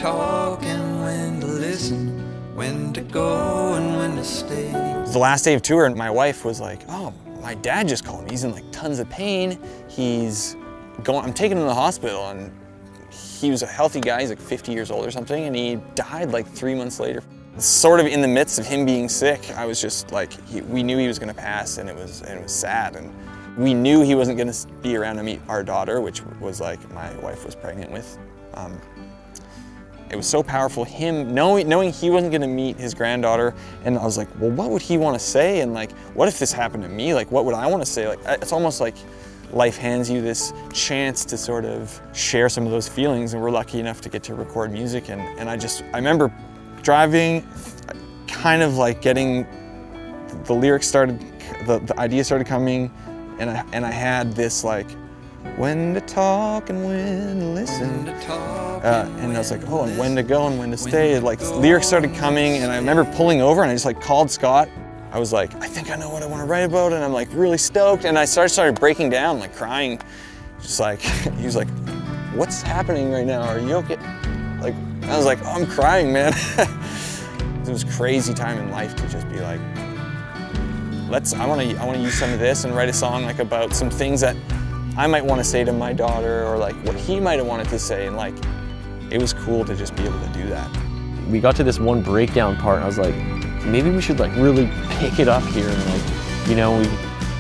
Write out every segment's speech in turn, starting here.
talk and when to listen, when to go and when to stay. The last day of tour, my wife was like, oh, my dad just called me. He's in like tons of pain. I'm taking him to the hospital, and he was a healthy guy. He's like 50 years old or something, and he died like 3 months later. Sort of in the midst of him being sick, I was just like, we knew he was gonna pass, and it was sad. And we knew he wasn't gonna be around to meet our daughter, which was like, my wife was pregnant with. It was so powerful, him knowing he wasn't gonna meet his granddaughter, and I was like, well, what would he wanna say? And like, what if this happened to me? Like, what would I wanna say? Like, it's almost like life hands you this chance to sort of share some of those feelings, and we're lucky enough to get to record music. And I remember driving, kind of like getting, the lyrics started, the idea started coming, and I had this like, when to talk and when to listen, and I was like, oh, and when to go and when to stay. Like, lyrics started coming, and I remember pulling over, and I just like called Scott. I was like, I think I know what I want to write about, and I'm like really stoked, and I started breaking down, like crying, just like, he was like, what's happening right now? Are you okay? Like, I was like, oh, I'm crying, man. It was a crazy time in life to just be like, I want to use some of this and write a song like about some things that I might want to say to my daughter, or like what he might have wanted to say, and like, it was cool to just be able to do that. We got to this one breakdown part, and I was like, maybe we should like really pick it up here, and like, you know, we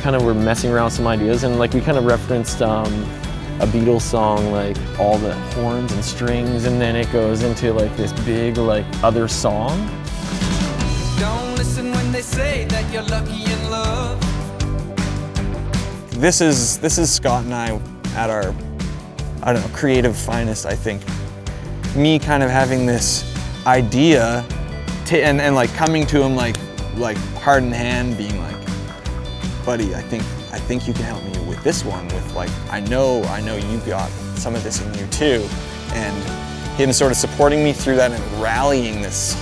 kind of were messing around with some ideas, and like we kind of referenced a Beatles song, like all the horns and strings, and then it goes into like this big like other song. Don't listen when they say that you're lucky in love. This is Scott and I at our, I don't know, creative finest, I think. Me kind of having this idea, and like coming to him like heart in hand, being like, buddy, I think you can help me with this one. With like, I know you got some of this in you too, and him sort of supporting me through that and rallying this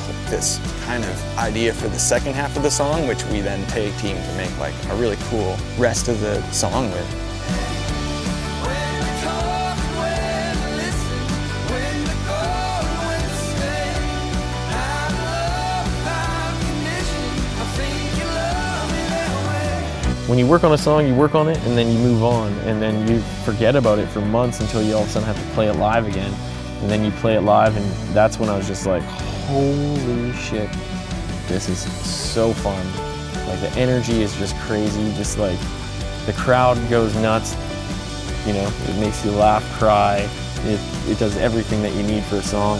kind of idea for the second half of the song, which we then tag team to make like a really cool rest of the song with. When you work on a song, you work on it, and then you move on, and then you forget about it for months until you all of a sudden have to play it live again. And then you play it live, and that's when I was just like, holy shit, this is so fun. Like, the energy is just crazy, just like, the crowd goes nuts, you know, it makes you laugh, cry, it does everything that you need for a song.